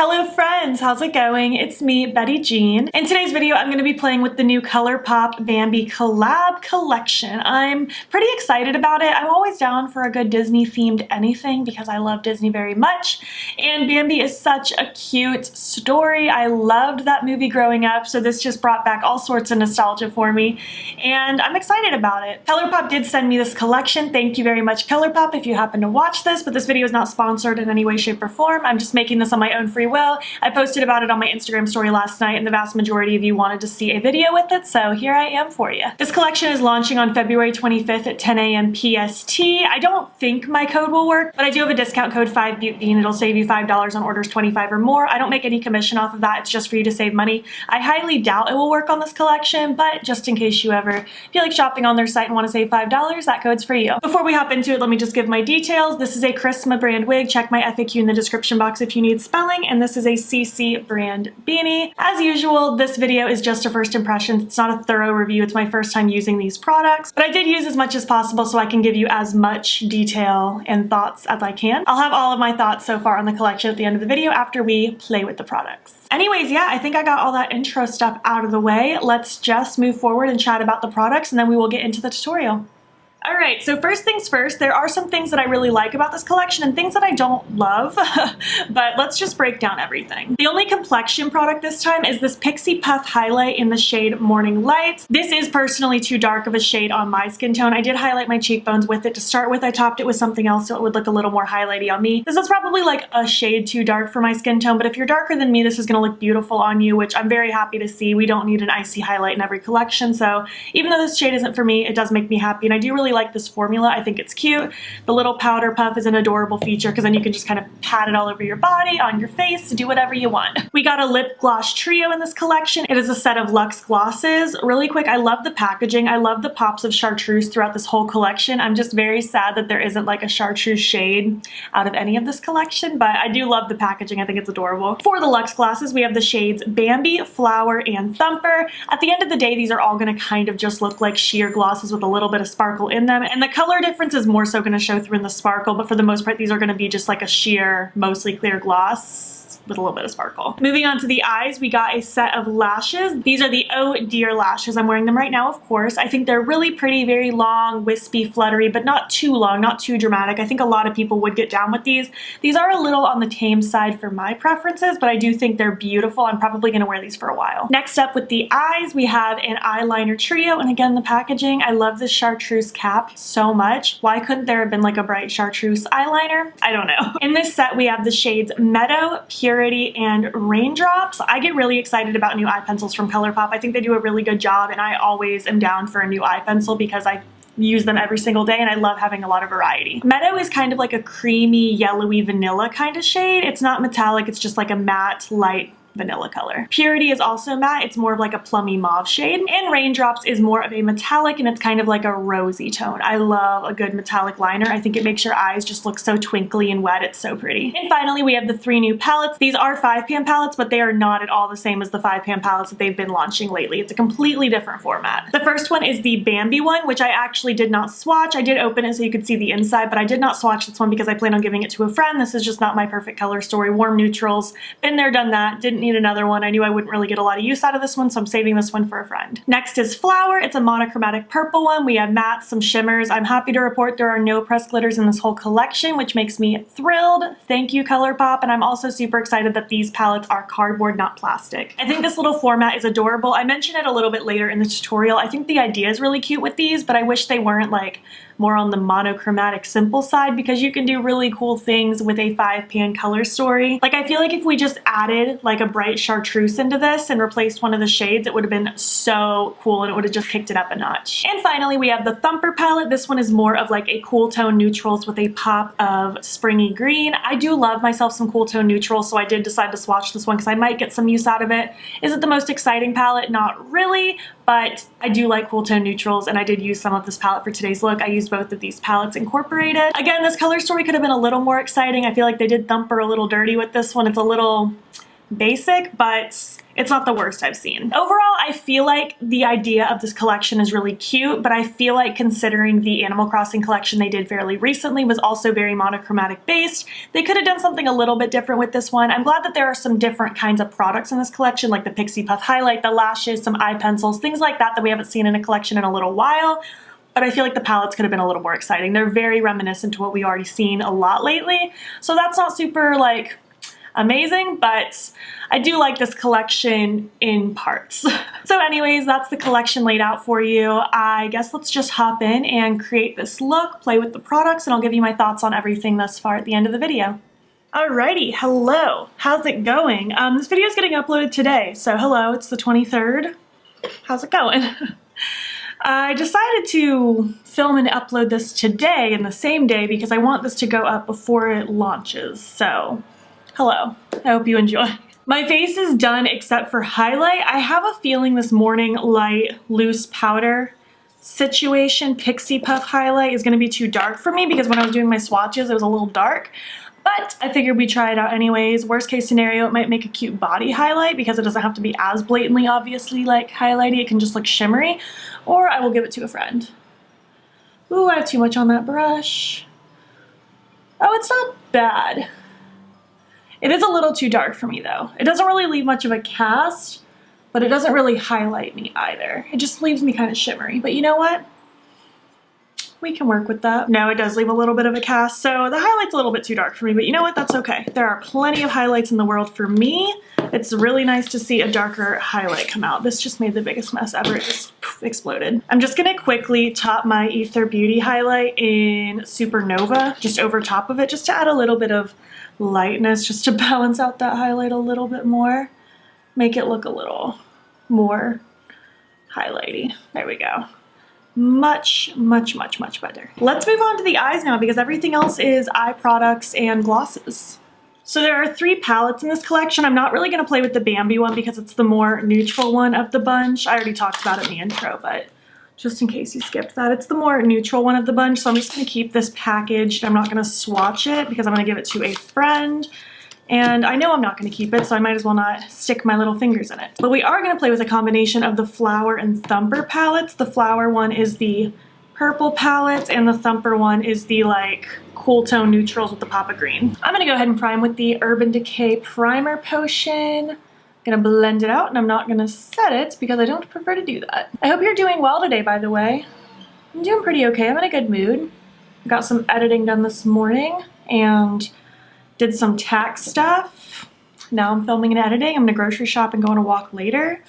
Hello friends, how's it going? It's me, Betty Jean. In today's video, I'm going to be playing with the new Colourpop Bambi collab collection. I'm pretty excited about it. I'm always down for a good Disney themed anything because I love Disney very much. And Bambi is such a cute story. I loved that movie growing up, so this just brought back all sorts of nostalgia for me. And I'm excited about it. Colourpop did send me this collection. Thank you very much, Colourpop, if you happen to watch this, but this video is not sponsored in any way, shape, or form. I'm just making this on my own free will. I posted about it on my Instagram story last night and the vast majority of you wanted to see a video with it, so here I am for you. This collection is launching on February 25th at 10 a.m. PST. I don't think my code will work, but I do have a discount code 5BeautyBean. It'll save you $5 on orders 25 or more. I don't make any commission off of that. It's just for you to save money. I highly doubt it will work on this collection, but just in case you ever feel like shopping on their site and want to save $5, that code's for you. Before we hop into it, let me just give my details. This is a Charisma brand wig. Check my FAQ in the description box if you need spelling, and this is a CC brand beanie. As usual, this video is just a first impression. It's not a thorough review. It's my first time using these products, but I did use as much as possible so I can give you as much detail and thoughts as I can. I'll have all of my thoughts so far on the collection at the end of the video after we play with the products. Anyways, yeah, I think I got all that intro stuff out of the way. Let's just move forward and chat about the products and then we will get into the tutorial. Alright, so first things first, there are some things that I really like about this collection and things that I don't love, but let's just break down everything. The only complexion product this time is this Pixie Puff highlight in the shade Morning Light. This is personally too dark of a shade on my skin tone. I did highlight my cheekbones with it to start with. I topped it with something else so it would look a little more highlighty on me. This is probably like a shade too dark for my skin tone, but if you're darker than me, this is going to look beautiful on you, which I'm very happy to see. We don't need an icy highlight in every collection, so even though this shade isn't for me, it does make me happy, and I do really like this formula. I think it's cute. The little powder puff is an adorable feature because then you can just kind of pat it all over your body, on your face, do whatever you want. We got a lip gloss trio in this collection. It is a set of luxe glosses. Really quick, I love the packaging. I love the pops of chartreuse throughout this whole collection. I'm just very sad that there isn't like a chartreuse shade out of any of this collection, but I do love the packaging. I think it's adorable. For the luxe glosses, we have the shades Bambi, Flower, and Thumper. At the end of the day, these are all going to kind of just look like sheer glosses with a little bit of sparkle in them, and the color difference is more so going to show through in the sparkle, but for the most part these are going to be just like a sheer, mostly clear gloss with a little bit of sparkle. Moving on to the eyes, we got a set of lashes. These are the Oh Dear lashes. I'm wearing them right now, of course. I think they're really pretty, very long, wispy, fluttery, but not too long, not too dramatic. I think a lot of people would get down with these. These are a little on the tame side for my preferences, but I do think they're beautiful. I'm probably going to wear these for a while. Next up with the eyes, we have an eyeliner trio, and again, the packaging. I love this chartreuse cap so much. Why couldn't there have been like a bright chartreuse eyeliner? I don't know. In this set, we have the shades Meadow, Purity, and Raindrops. I get really excited about new eye pencils from Colourpop. I think they do a really good job, and I always am down for a new eye pencil because I use them every single day and I love having a lot of variety. Meadow is kind of like a creamy, yellowy vanilla kind of shade. It's not metallic, it's just like a matte, light vanilla color. Purity is also matte. It's more of like a plummy mauve shade. And Raindrops is more of a metallic and it's kind of like a rosy tone. I love a good metallic liner. I think it makes your eyes just look so twinkly and wet. It's so pretty. And finally, we have the three new palettes. These are 5pan palettes, but they are not at all the same as the 5pan palettes that they've been launching lately. It's a completely different format. The first one is the Bambi one, which I actually did not swatch. I did open it so you could see the inside, but I did not swatch this one because I plan on giving it to a friend. This is just not my perfect color story. Warm neutrals. Been there, done that. Didn't need another one. I knew I wouldn't really get a lot of use out of this one, so I'm saving this one for a friend. Next is Flower. It's a monochromatic purple one. We have mattes, some shimmers. I'm happy to report there are no pressed glitters in this whole collection, which makes me thrilled. Thank you, Colourpop, and I'm also super excited that these palettes are cardboard, not plastic. I think this little format is adorable. I mentioned it a little bit later in the tutorial. I think the idea is really cute with these, but I wish they weren't like more on the monochromatic simple side because you can do really cool things with a 5pan color story. Like I feel like if we just added like a bright chartreuse into this and replaced one of the shades, it would have been so cool and it would have just kicked it up a notch. And finally, we have the Thumper palette. This one is more of like a cool tone neutrals with a pop of springy green. I do love myself some cool tone neutrals, so I did decide to swatch this one because I might get some use out of it. Is it the most exciting palette? Not really, but I do like cool tone neutrals and I did use some of this palette for today's look. I used both of these palettes incorporated. Again, this color story could have been a little more exciting. I feel like they did Thumper a little dirty with this one. It's a little basic, but it's not the worst I've seen. Overall, I feel like the idea of this collection is really cute, but I feel like considering the Animal Crossing collection they did fairly recently was also very monochromatic based, they could have done something a little bit different with this one. I'm glad that there are some different kinds of products in this collection, like the Pixie Puff highlight, the lashes, some eye pencils, things like that that we haven't seen in a collection in a little while. But I feel like the palettes could have been a little more exciting. They're very reminiscent to what we've already seen a lot lately. So that's not super like amazing, but I do like this collection in parts. So anyways, that's the collection laid out for you. I guess let's just hop in and create this look, play with the products, and I'll give you my thoughts on everything thus far at the end of the video. Alrighty, hello. How's it going? This video is getting uploaded today. So hello, it's the 23rd. How's it going? I decided to film and upload this today in the same day because I want this to go up before it launches. So, hello. I hope you enjoy. My face is done except for highlight. I have a feeling this morning light loose powder situation, Pixie Puff highlight, is going to be too dark for me because when I was doing my swatches it was a little dark. But I figured we'd try it out anyways. Worst case scenario, it might make a cute body highlight because it doesn't have to be as blatantly obviously like highlighty. It can just look shimmery. Or I will give it to a friend. Ooh, I have too much on that brush. Oh, it's not bad. It is a little too dark for me though. It doesn't really leave much of a cast, but it doesn't really highlight me either. It just leaves me kind of shimmery. But you know what? We can work with that. No, it does leave a little bit of a cast, so the highlight's a little bit too dark for me, but you know what? That's okay. There are plenty of highlights in the world for me. It's really nice to see a darker highlight come out. This just made the biggest mess ever. It just poof, exploded. I'm just gonna quickly top my Aether Beauty highlight in Supernova, just over top of it, just to add a little bit of lightness, just to balance out that highlight a little bit more. Make it look a little more highlighty. There we go. Much, much, much, much better. Let's move on to the eyes now because everything else is eye products and glosses. So there are 3 palettes in this collection. I'm not really going to play with the Bambi one because it's the more neutral one of the bunch. I already talked about it in the intro, but just in case you skipped that, it's the more neutral one of the bunch. So I'm just going to keep this packaged. I'm not going to swatch it because I'm going to give it to a friend. And I know I'm not going to keep it, so I might as well not stick my little fingers in it. But we are going to play with a combination of the Flower and Thumper palettes. The Flower one is the purple palette, and the Thumper one is the like cool tone neutrals with the pop of green. I'm going to go ahead and prime with the Urban Decay Primer Potion. I'm going to blend it out, and I'm not going to set it because I don't prefer to do that. I hope you're doing well today, by the way. I'm doing pretty okay. I'm in a good mood. I got some editing done this morning, and did some tax stuff. Now I'm filming and editing. I'm gonna grocery shop and go on a walk later.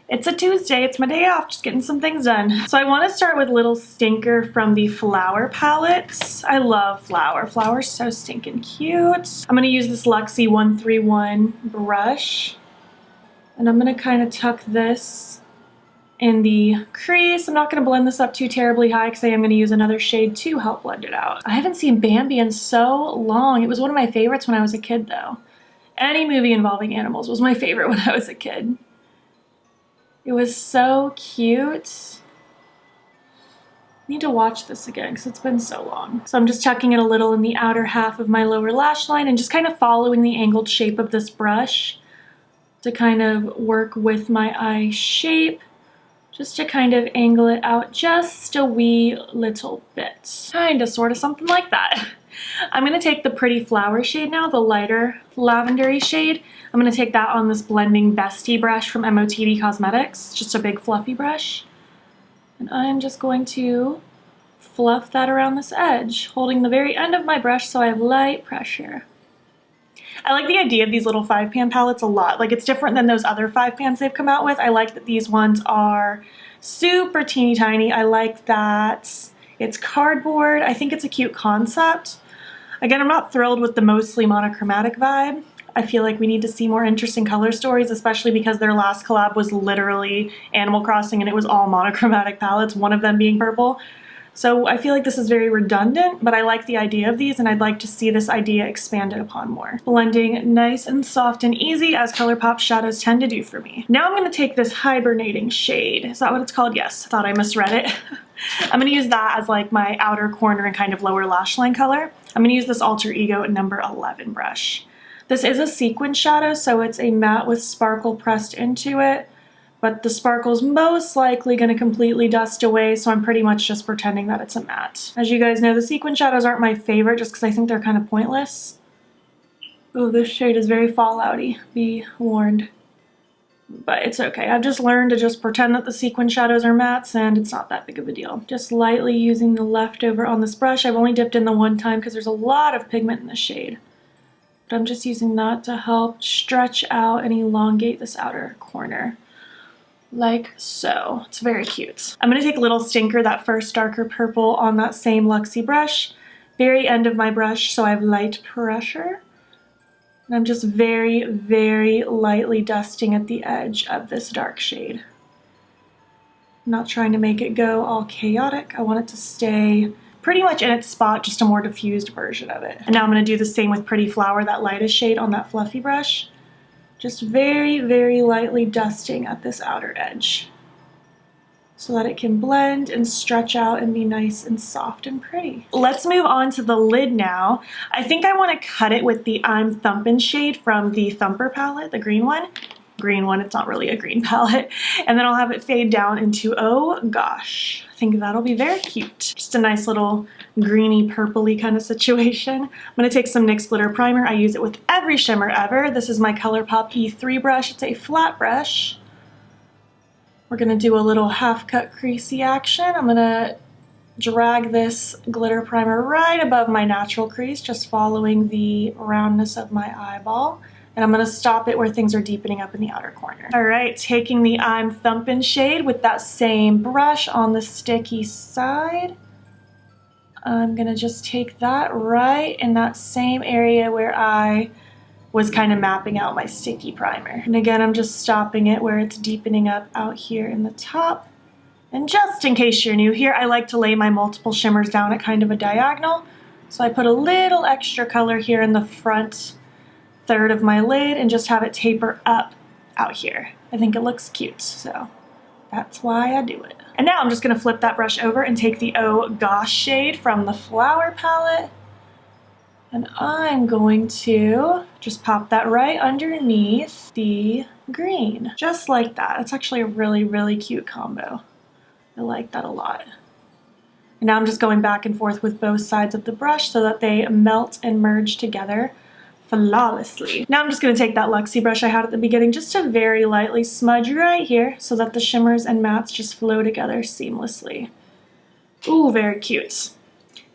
It's a Tuesday, it's my day off, just getting some things done. So I wanna start with Little Stinker from the Flower palettes. I love Flower. Flower's so stinking cute. I'm gonna use this Luxie 131 brush. And I'm gonna kind of tuck this in the crease. I'm not going to blend this up too terribly high because I am going to use another shade to help blend it out. I haven't seen Bambi in so long. It was one of my favorites when I was a kid though. Any movie involving animals was my favorite when I was a kid. It was so cute. I need to watch this again because it's been so long. So I'm just tucking it a little in the outer half of my lower lash line and just kind of following the angled shape of this brush to kind of work with my eye shape. Just to kind of angle it out just a wee little bit. Kind of, sort of, something like that. I'm going to take the Pretty Flower shade now, the lighter lavendery shade. I'm going to take that on this Blending Bestie brush from MOTD Cosmetics, just a big fluffy brush. And I'm just going to fluff that around this edge, holding the very end of my brush so I have light pressure. I like the idea of these little 5-pan palettes a lot. Like, it's different than those other 5-pans they've come out with. I like that these ones are super teeny tiny. I like that it's cardboard. I think it's a cute concept. Again, I'm not thrilled with the mostly monochromatic vibe. I feel like we need to see more interesting color stories, especially because their last collab was literally Animal Crossing and it was all monochromatic palettes, one of them being purple. So I feel like this is very redundant, but I like the idea of these and I'd like to see this idea expanded upon more. Blending nice and soft and easy as Colourpop shadows tend to do for me. Now I'm going to take this Hibernating shade. Is that what it's called? Yes, I thought I misread it. I'm going to use that as like my outer corner and kind of lower lash line color. I'm going to use this Alter Ego number 11 brush. This is a sequin shadow, so it's a matte with sparkle pressed into it, but the sparkle's most likely going to completely dust away, so I'm pretty much just pretending that it's a matte. As you guys know, the sequin shadows aren't my favorite just because I think they're kind of pointless. Oh, this shade is very fallouty, be warned. But it's okay. I've just learned to just pretend that the sequin shadows are mattes, and it's not that big of a deal. Just lightly using the leftover on this brush. I've only dipped in the one time because there's a lot of pigment in the shade. But I'm just using that to help stretch out and elongate this outer corner. Like so. It's very cute. I'm going to take a little stinker, that first darker purple, on that same Luxie brush. Very end of my brush, so I have light pressure. And I'm just very, very lightly dusting at the edge of this dark shade. I'm not trying to make it go all chaotic. I want it to stay pretty much in its spot, just a more diffused version of it. And now I'm going to do the same with Pretty Flower, that lightest shade on that fluffy brush. Just very, very lightly dusting at this outer edge so that it can blend and stretch out and be nice and soft and pretty. Let's move on to the lid now. I think I want to cut it with the I'm Thumpin' shade from the Thumper palette, the green one. Green one, it's not really a green palette. And then I'll have it fade down into, oh gosh, I think that'll be very cute. Just a nice little greeny purpley kind of situation. I'm gonna take some NYX Glitter Primer. I use it with every shimmer ever. This is my Colourpop E3 brush. It's a flat brush. We're gonna do a little half cut creasy action. I'm gonna drag this glitter primer right above my natural crease, just following the roundness of my eyeball. And I'm gonna stop it where things are deepening up in the outer corner. All right, taking the I'm Thumpin' shade with that same brush on the sticky side. I'm gonna just take that right in that same area where I was kind of mapping out my sticky primer. And again, I'm just stopping it where it's deepening up out here in the top. And just in case you're new here, I like to lay my multiple shimmers down at kind of a diagonal. So I put a little extra color here in the front third of my lid and just have it taper up out here. I think it looks cute, so that's why I do it. And now I'm just gonna flip that brush over and take the Oh Gosh shade from the Flower palette. And I'm going to just pop that right underneath the green, just like that. It's actually a really, really cute combo. I like that a lot. And now I'm just going back and forth with both sides of the brush so that they melt and merge together flawlessly. Now I'm just going to take that Luxie brush I had at the beginning just to very lightly smudge right here so that the shimmers and mattes just flow together seamlessly. Ooh, very cute.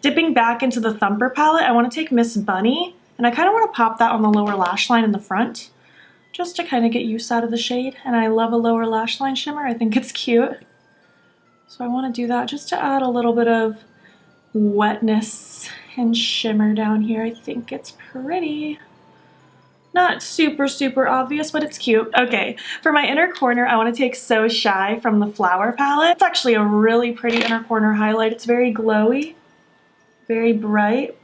Dipping back into the Thumper palette, I want to take Miss Bunny, and I kind of want to pop that on the lower lash line in the front just to kind of get use out of the shade. And I love a lower lash line shimmer. I think it's cute. So I want to do that just to add a little bit of wetness and shimmer down here. I think it's pretty. Not super, super obvious, but it's cute. Okay, for my inner corner, I want to take So Shy from the Flower palette. It's actually a really pretty inner corner highlight. It's very glowy, very bright.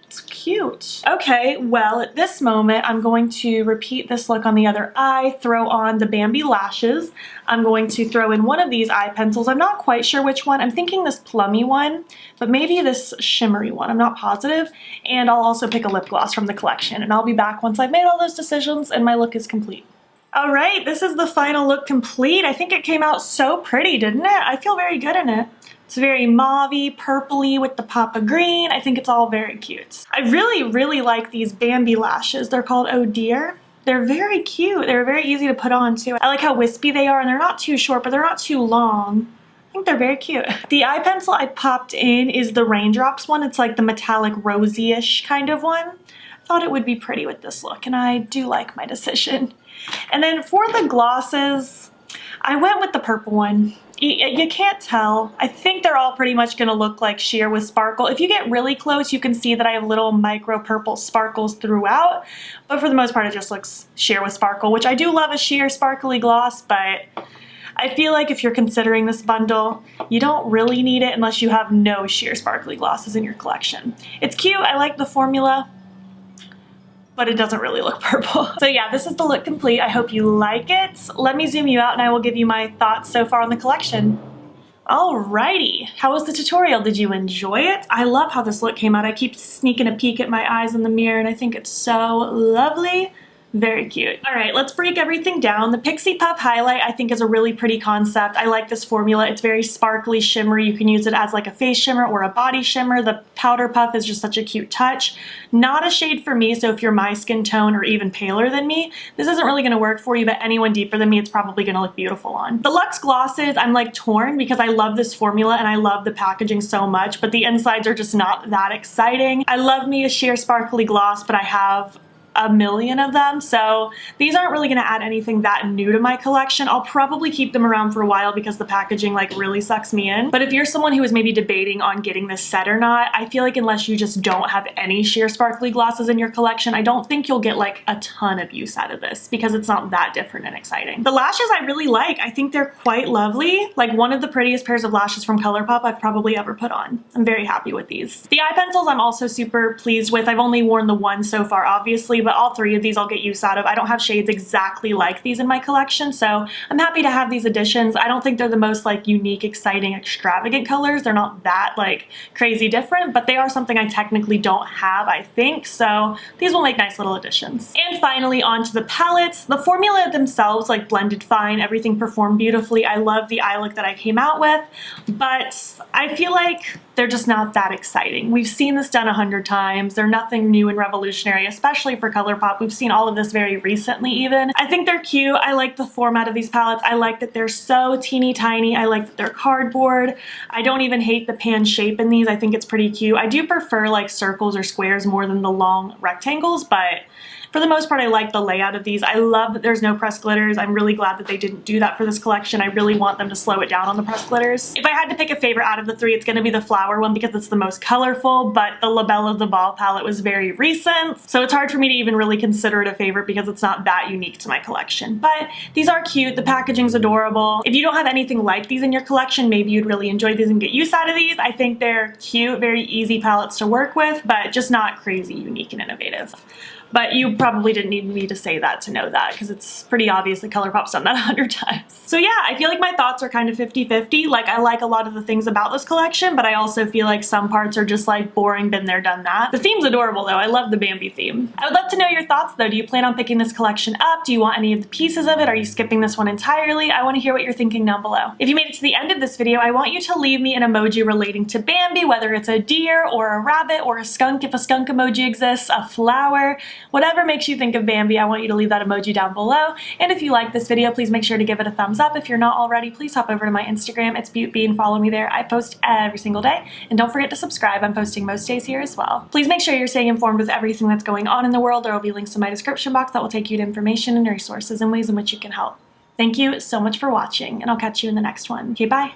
It's cute. Okay, well, at this moment, I'm going to repeat this look on the other eye, throw on the Bambi lashes. I'm going to throw in one of these eye pencils. I'm not quite sure which one. I'm thinking this plummy one, but maybe this shimmery one. I'm not positive. And I'll also pick a lip gloss from the collection, and I'll be back once I've made all those decisions and my look is complete. All right, this is the final look complete. I think it came out so pretty, didn't it? I feel very good in it. It's very mauve-y, purpley with the pop of green. I think it's all very cute. I really, really like these Bambi lashes. They're called Oh Dear. They're very cute. They're very easy to put on too. I like how wispy they are, and they're not too short, but they're not too long. I think they're very cute. The eye pencil I popped in is the Raindrops one. It's like the metallic rosy-ish kind of one. I thought it would be pretty with this look, and I do like my decision. And then for the glosses, I went with the purple one. You can't tell. I think they're all pretty much going to look like sheer with sparkle. If you get really close, you can see that I have little micro purple sparkles throughout, but for the most part it just looks sheer with sparkle, which I do love a sheer sparkly gloss, but I feel like if you're considering this bundle, you don't really need it unless you have no sheer sparkly glosses in your collection. It's cute, I like the formula, but it doesn't really look purple. So yeah, this is the look complete. I hope you like it. Let me zoom you out and I will give you my thoughts so far on the collection. Alrighty, how was the tutorial? Did you enjoy it? I love how this look came out. I keep sneaking a peek at my eyes in the mirror and I think it's so lovely. Very cute. All right, let's break everything down. The Pixie Puff highlight I think is a really pretty concept. I like this formula. It's very sparkly, shimmery. You can use it as like a face shimmer or a body shimmer. The powder puff is just such a cute touch. Not a shade for me, so if you're my skin tone or even paler than me, this isn't really gonna work for you, but anyone deeper than me, it's probably gonna look beautiful on. The Luxe glosses, I'm like torn because I love this formula and I love the packaging so much, but the insides are just not that exciting. I love me a sheer sparkly gloss, but I have a million of them, so these aren't really going to add anything that new to my collection. I'll probably keep them around for a while because the packaging like really sucks me in. But if you're someone who is maybe debating on getting this set or not, I feel like unless you just don't have any sheer sparkly glosses in your collection, I don't think you'll get like a ton of use out of this because it's not that different and exciting. The lashes I really like. I think they're quite lovely. Like one of the prettiest pairs of lashes from Colourpop I've probably ever put on. I'm very happy with these. The eye pencils I'm also super pleased with. I've only worn the one so far, obviously, but all three of these I'll get use out of. I don't have shades exactly like these in my collection, so I'm happy to have these additions. I don't think they're the most like unique, exciting, extravagant colors. They're not that like crazy different, but they are something I technically don't have, I think, so these will make nice little additions. And finally, onto the palettes. The formula themselves like blended fine, everything performed beautifully. I love the eye look that I came out with, but I feel like they're just not that exciting. We've seen this done 100 times. They're nothing new and revolutionary, especially for Colourpop. We've seen all of this very recently even. I think they're cute. I like the format of these palettes. I like that they're so teeny tiny. I like that they're cardboard. I don't even hate the pan shape in these. I think it's pretty cute. I do prefer like circles or squares more than the long rectangles, but for the most part, I like the layout of these. I love that there's no pressed glitters. I'm really glad that they didn't do that for this collection. I really want them to slow it down on the pressed glitters. If I had to pick a favorite out of the three, it's going to be the flower one because it's the most colorful, but the La Belle of the Ball palette was very recent, so it's hard for me to even really consider it a favorite because it's not that unique to my collection. But these are cute. The packaging's adorable. If you don't have anything like these in your collection, maybe you'd really enjoy these and get use out of these. I think they're cute, very easy palettes to work with, but just not crazy unique and innovative. But you probably didn't need me to say that to know that because it's pretty obvious that Colourpop's done that 100 times. So yeah, I feel like my thoughts are kind of 50-50. Like I like a lot of the things about this collection, but I also feel like some parts are just like boring, been there, done that. The theme's adorable though. I love the Bambi theme. I would love to know your thoughts though. Do you plan on picking this collection up? Do you want any of the pieces of it? Are you skipping this one entirely? I want to hear what you're thinking down below. If you made it to the end of this video, I want you to leave me an emoji relating to Bambi, whether it's a deer or a rabbit or a skunk if a skunk emoji exists, a flower, whatever makes you think of Bambi. I want you to leave that emoji down below. And if you like this video, please make sure to give it a thumbs up. If you're not already, please hop over to my Instagram. It's BeautB and follow me there. I post every single day. And don't forget to subscribe. I'm posting most days here as well. Please make sure you're staying informed with everything that's going on in the world. There will be links in my description box that will take you to information and resources and ways in which you can help. Thank you so much for watching, and I'll catch you in the next one. Okay, bye.